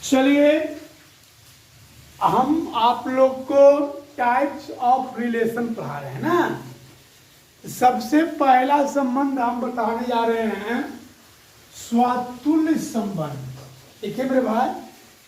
चलिए हम आप लोग को टाइप्स ऑफ रिलेशन पढ़ा रहे हैं ना। सबसे पहला संबंध हम बताने जा रहे हैं स्वतुल्य संबंध। देखिए मेरे भाई,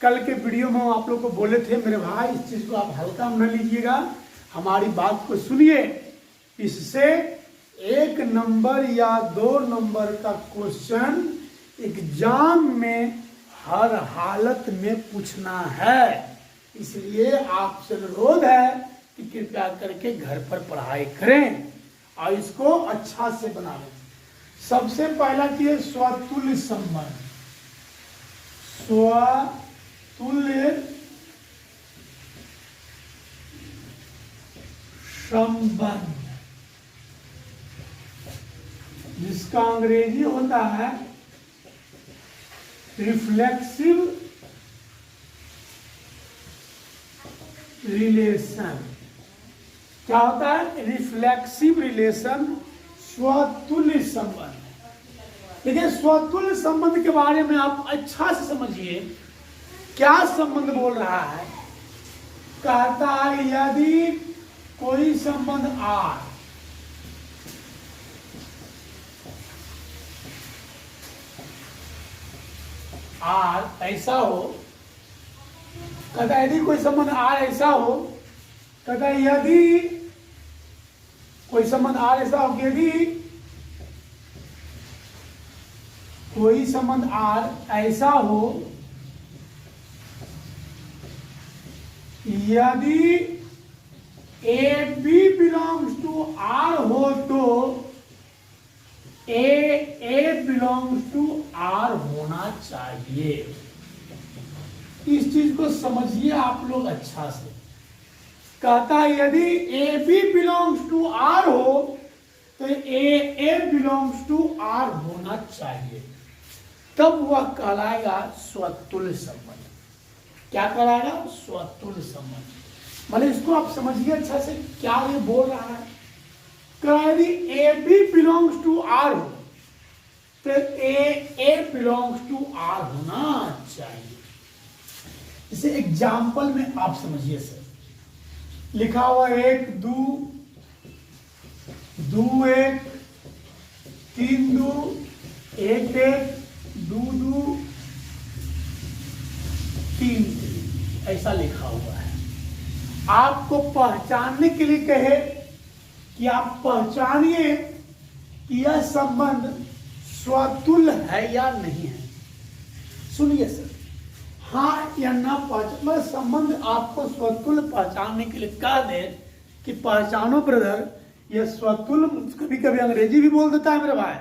कल के वीडियो में आप लोग को बोले थे मेरे भाई इस चीज को आप हल्का न लीजिएगा, हमारी बात को सुनिए। इससे 1 नंबर या 2 नंबर का क्वेश्चन एग्जाम में हर हालत में पूछना है। इसलिए आपसे अनुरोध है कि कृपया करके घर पर पढ़ाई करें और इसको अच्छा से बनाएं। सबसे पहला चीज स्वतुल्य संबंध। स्वतुल्य संबंध जिसका अंग्रेजी होता है रिफ्लेक्सिव रिलेशन। क्या होता है? रिफ्लेक्सिव रिलेशन, स्वतुल्य संबंध। देखिए स्वतुल्य संबंध के बारे में आप अच्छा से समझिए क्या संबंध बोल रहा है। कहता है यदि कोई संबंध आर ऐसा हो, कहता यदि कोई संबंध आर ऐसा हो, कहता यदि कोई संबंध आर ऐसा हो, यदि कोई संबंध आर ऐसा हो, यदि A B belongs to R हो तो ए बिलोंग्स टू आर होना चाहिए। इस चीज को समझिए आप लोग अच्छा से। कहता है यदि A B belongs to R हो तो ए बिलोंग्स टू आर होना चाहिए, तब वह कहलाएगा स्वतुल्य संबंध। क्या कहलाएगा? स्वतुल्य संबंध। मतलब इसको आप समझिए अच्छा से क्या ये बोल रहा है। यदि A B belongs to R हो तो ए बिलोंग्स टू आर होना चाहिए। इसे एग्जाम्पल में आप समझिए सर। लिखा हुआ 1 2 2 1 3 2 1 1 2 2 3 3 ऐसा लिखा हुआ है। आपको पहचानने के लिए कहे कि आप पहचानिए कि यह संबंध स्वतुल्य है या नहीं है। सुनिए सर, हाँ या ना पहचान संबंध आपको स्वतुल्य पहचानने के लिए कह दे कि पहचानो ब्रदर यह स्वतुल्य। कभी कभी अंग्रेजी भी बोल देता है मेरे भाई,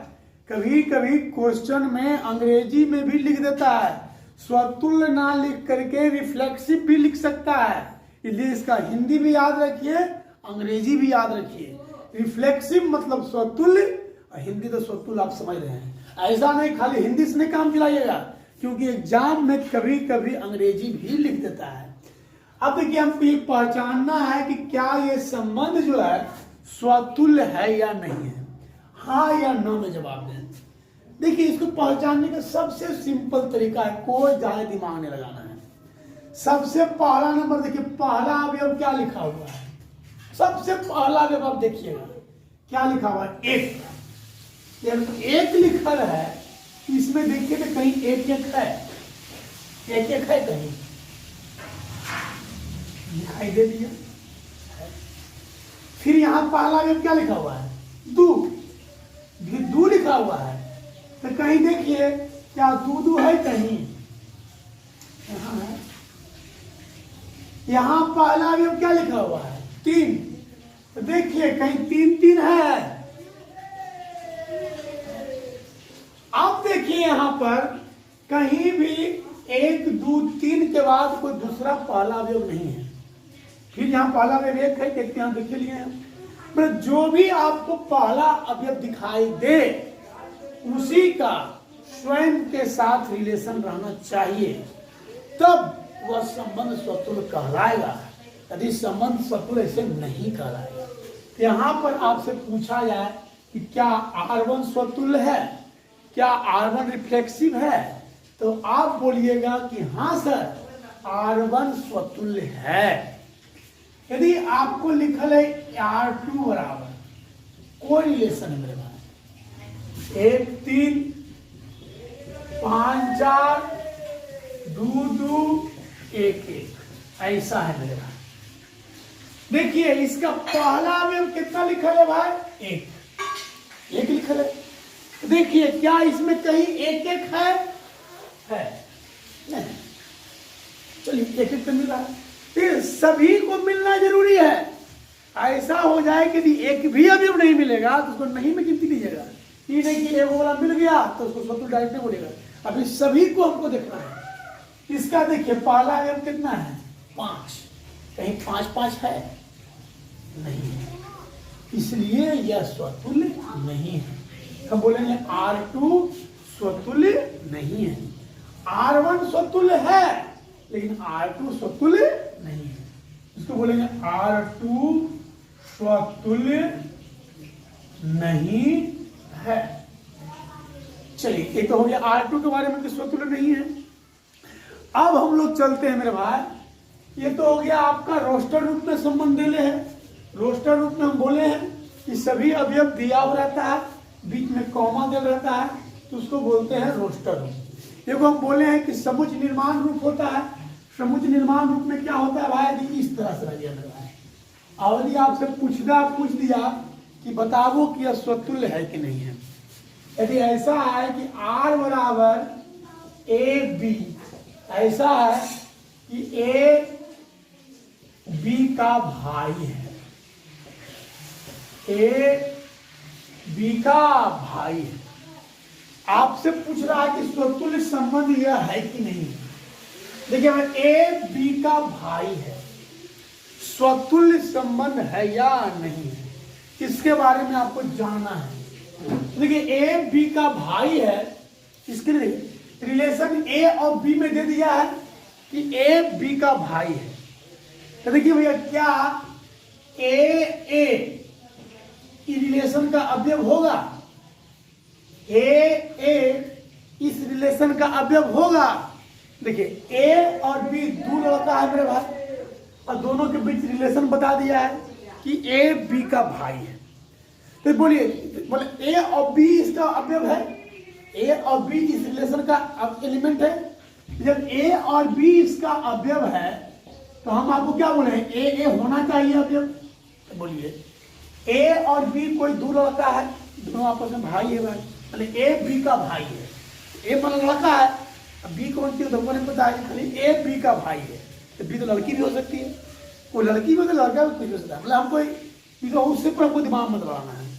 कभी कभी क्वेश्चन में अंग्रेजी में भी लिख देता है। स्वतुल्य ना लिख करके रिफ्लेक्सिव भी लिख सकता है। इसलिए इसका हिंदी भी याद रखिए, अंग्रेजी भी याद रखिए। रिफ्लेक्सिव मतलब स्वतुल्य, और हिंदी तो स्वतुल्य आप समझ रहे हैं। ऐसा नहीं खाली हिंदी से नहीं काम चलाइएगा, क्योंकि एग्जाम में कभी कभी अंग्रेजी भी लिख देता है। अब देखिए हमको ये पहचानना है कि क्या ये संबंध जो है स्वतुल्य है या नहीं है। हाँ या नो में जवाब दें। देखिए इसको पहचानने का सबसे सिंपल तरीका है, कोई ज्यादा दिमाग नहीं लगाना है। सबसे पहला नंबर देखिए, पहला अवयव क्या लिखा हुआ है। सबसे पहला अवयव आप देखिएगा क्या लिखा हुआ है, 1। एक लिखा है, इसमें देखिए तो कहीं 1 1 है, 1 1 है कहीं दिखाई दे दिया। फिर यहां पहला अवयव क्या लिखा हुआ है, 2 2 लिखा हुआ है, तो कहीं देखिए क्या 2 2 है कहीं, यहां है। यहां पहला अवयव क्या लिखा हुआ है, 3, तो देखिए कहीं 3 3 है। अब देखिए यहां पर कहीं भी 1 2 3 के बाद कोई दूसरा पहला अवयव नहीं है। फिर यहां पहला अवयव 1 है, देखते हैं देख लिए हैं। मतलब जो भी आपको पहला अवयव दिखाई दे उसी का स्वयं के साथ रिलेशन रहना चाहिए, तब वह संबंध स्वतुल्य कहलाएगा। यदि संबंध स्वतुल्य ऐसे नहीं कहलाएगा। तो यहां पर आपसे पूछा जाए कि क्या R1 स्वतुल्य है, क्या R1 रिफ्लेक्सिव है, तो आप बोलिएगा कि हाँ सर R1 स्वतुल्य है। यदि आपको लिखल है R2 बराबर कोई रिलेशन है मेरे पास 1 3 5 4 2 2 1 1 ऐसा है मेरे भाई। देखिए इसका पहला अवयव कितना लिखल है भाई? 1 लिखल है। देखिए क्या इसमें कहीं 1 1 है नहीं। चलिए 1 1 मिल रहा है, फिर सभी को मिलना जरूरी है। ऐसा हो जाए कि यदि एक भी अवयव नहीं मिलेगा तो उसको नहीं में गिनती लीजिएगा। ये नहीं कि एगो वाला मिल गया तो उसको स्वतुल्य डायरेक्ट नहीं बोलेगा। अभी सभी को हमको देखना है। इसका देखिए पहला अवयव कितना है? 5। कहीं 5 5 है नहीं है, इसलिए यह स्वतुल्य नहीं है। हम बोलेंगे R2 स्वतुल्य नहीं है। R1 स्वतुल्य है लेकिन R2 स्वतुल्य नहीं है। इसको बोलेंगे R2 स्वतुल्य नहीं है। चलिए ये तो हो गया R2 के बारे में कि स्वतुल्य नहीं है। अब हम लोग चलते हैं मेरे भाई, ये तो हो गया आपका रोस्टर रूप में संबंध दिले है। रोस्टर रूप में हम बोले हैं कि सभी अवयव दिया हुआ रहता है, बीच में कॉमा दिया रहता है, तो उसको बोलते हैं रोस्टर रूप। देखो हम बोले हैं कि समुच्चय निर्माण रूप होता है। समुच्चय निर्माण रूप में क्या होता है भाई? इस तरह से रह मेरे भाई। और यदि आपसे पूछ दिया कि बताओ कि यह स्वतुल्य है कि नहीं है। यदि ऐसा है कि R बराबर AB, ऐसा है कि A B का भाई है, A B का भाई है, आपसे पूछ रहा है कि स्वतुल्य संबंध यह है कि नहीं। देखिए A B का भाई है, स्वतुल्य संबंध है या नहीं है, इसके बारे में आपको जानना है। देखिए A B का भाई है, इसके लिए रिलेशन A और B में दे दिया है कि A B का भाई है। तो देखिए भैया क्या A इस रिलेशन का अवयव होगा? A इस रिलेशन का अवयव होगा। देखिए A और B दो लड़का है मेरे भाई, और दोनों के बीच रिलेशन बता दिया है कि A B का भाई है। तो बोले A और B इसका अवयव है, A और B इस रिलेशन का एलिमेंट है। जब A और B इसका अवयव है तो हम आपको क्या बोले? A होना चाहिए अवयव। तो बोलिए A और B कोई दो लड़का है, दोनों आपस में भाई है भाई, मतलब A B का भाई है। A मतलब लड़का है, अब B कौन सी हमको नहीं पता है, खाली A B का भाई है। तो B तो लड़की भी हो सकती है, कोई लड़की भी तो लड़का भी कुछ हो सकता है। मतलब हमको उससे पर हमको दिमाग मत लगाना है।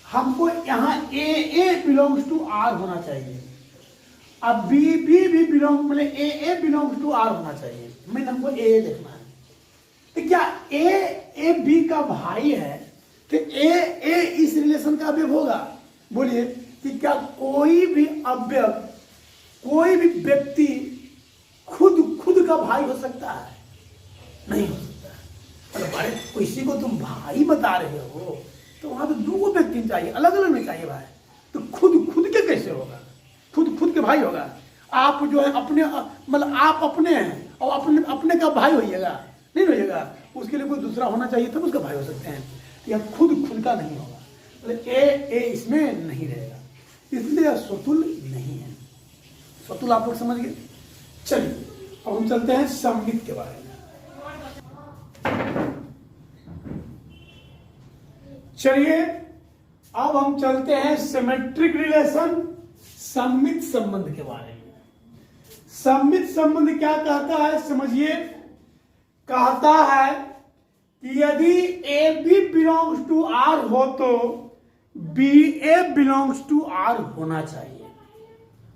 हमको यहाँ A बिलोंग्स टू R होना चाहिए, अब B बिलोंग मतलब A बिलोंग्स टू R होना चाहिए। मैं हमको A देखना है। तो क्या A B का भाई है तो A इस रिलेशन का अवयव होगा? बोलिए कि क्या कोई भी अवयव, कोई भी व्यक्ति खुद का भाई हो सकता है? नहीं हो सकता। मतलब अरे किसी को तुम भाई बता रहे हो तो वहां तो दो व्यक्ति चाहिए, अलग अलग नहीं चाहिए भाई। तो खुद के कैसे होगा? खुद के भाई होगा? आप जो है अपने मतलब आप अपने हैं और अपने का भाई होइएगा? नहीं होइएगा, उसके लिए कोई दूसरा होना चाहिए तब उसका भाई हो सकते हैं। या खुद का नहीं होगा, मतलब ए इसमें नहीं रहेगा, इसलिए स्वतुल्य नहीं है। स्वतुल्य आप लोग समझ गए। चलिए अब हम चलते हैं सममित के बारे में। चलिए अब हम चलते हैं सिमेट्रिक रिलेशन, सममित संबंध के बारे में। सममित संबंध क्या कहता है समझिए। कहता है कि यदि AB बिलोंग्स टू R हो तो BA बिलोंग्स टू R होना चाहिए,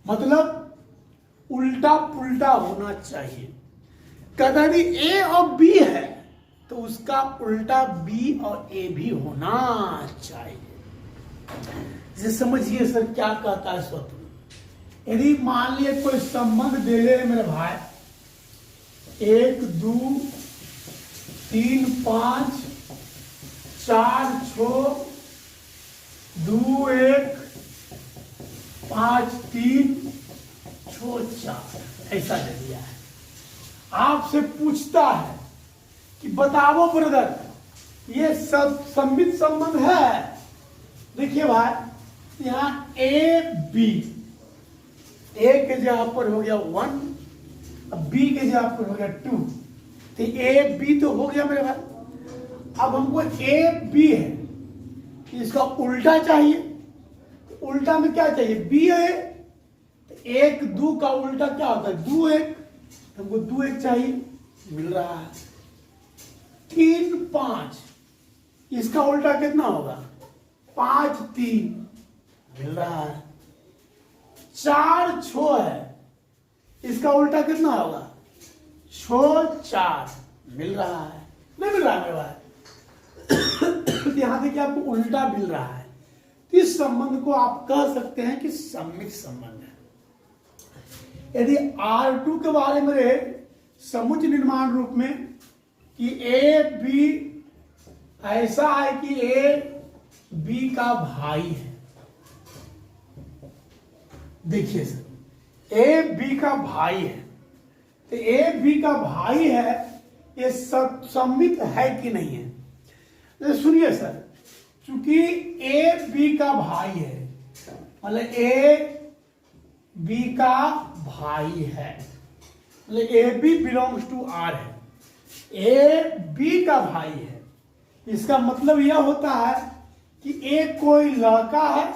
मतलब उल्टा पुल्टा होना चाहिए। कहता है कि A और B है तो उसका उल्टा B और A भी होना चाहिए। जिसे समझिए सर क्या कहता है स्वतुल्य। यदि मान लिए कोई संबंध दे ले मेरे भाई 1 2 3 5 4 6 2 1 5 3 छो चार ऐसा दे दिया है। आपसे पूछता है कि बताओ ब्रदर ये सब सम्मित संबंध है। देखिए भाई यहाँ ए बी, ए के जगह पर हो गया 1, अब बी के जगह पर हो गया 2, तो ए बी तो हो गया मेरे भाई। अब हमको ए बी है, इसका उल्टा चाहिए, तो उल्टा में क्या चाहिए, बी है, तो 1 2 का उल्टा क्या होता है 2 1, हमको 2 1 चाहिए, मिल रहा है। 3 5, इसका उल्टा कितना होगा 5 3, मिल रहा है। 4 6 है, इसका उल्टा कितना होगा 6 4, मिल रहा है, नहीं मिल रहा है मेरे भाई। यहां देखिए आपको उल्टा मिल रहा है, इस संबंध को आप कह सकते हैं कि सम्मित संबंध है। यदि R2 के बारे में रहे समुच्चय निर्माण रूप में कि ए बी ऐसा है कि ए बी का भाई है। देखिए सर ए बी का भाई है, तो ए बी का भाई है, ये सम्मित है कि नहीं है। तो सुनिए सर, चूंकि ए बी का भाई है, मतलब ए बी का भाई है, मतलब A B belongs to R है, ए बी का भाई है, इसका मतलब यह होता है कि ए कोई लड़का है,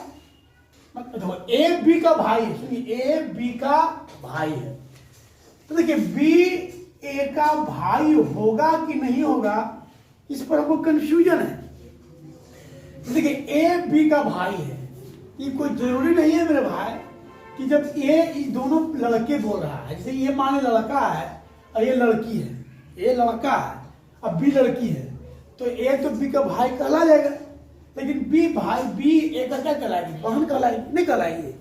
मतलब ए बी का भाई है, सुनिए ए बी का भाई है। तो देखिए बी ए का भाई होगा कि नहीं होगा, इस पर हमको कंफ्यूजन है। देखिए ए बी का भाई है, ये कोई जरूरी नहीं है मेरे भाई कि जब ये दोनों लड़के बोल रहा है, जैसे ये माने लड़का है और ये लड़की है, ये लड़का है अब बी लड़की है, तो ए तो बी का भाई कहला जाएगा, लेकिन बी भाई बी ए का क्या कहलाएगी, बहन कहलाएगी, नहीं कहलाएगी,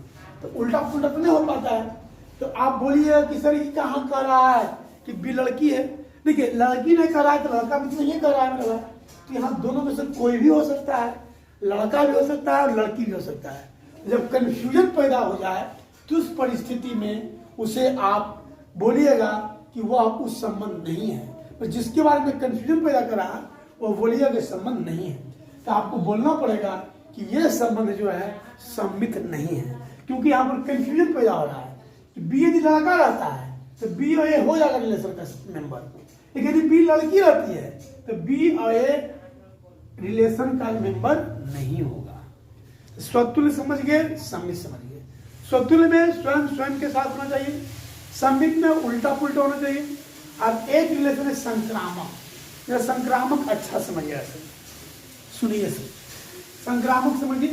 तो उल्टा पुल्टा तो नहीं हो पाता है। तो आप बोलिए कि सर ये कहाँ कह रहा है कि बी लड़की है, देखिए लड़की ने कह रहा है तो लड़का भी तो ये कह रहा है मेरा, तो यहाँ दोनों में से कोई भी हो सकता है, लड़का भी हो सकता है और लड़की भी हो सकता है। जब कंफ्यूजन पैदा हो जाए तो उस परिस्थिति में उसे आप बोलिएगा कि वह उस संबंध नहीं है, तो जिसके बारे में कंफ्यूजन पैदा कर रहा है वो बोलिएगा कि संबंध नहीं है, तो आपको बोलना पड़ेगा कि यह संबंध जो है सम्मित नहीं है, क्योंकि यहाँ पर कंफ्यूजन पैदा हो रहा है कि बी यदि लड़का रहता है तो बी और ए हो जाएगा रिलेशन का मेंबर, लेकिन यदि बी लड़की रहती है तो बी और ए रिलेशन का मेंबर नहीं होगा। स्वतुल्य समझ गए, सम्मित समझ गए। स्वतुल्य में स्वयं स्वयं के साथ होना चाहिए, सम्मित में उल्टा पुल्टा होना चाहिए। अब एक रिलेशन है संक्रामक, यह संक्रामक अच्छा समझिए, सुनिए सर, संक्रामक समझिए।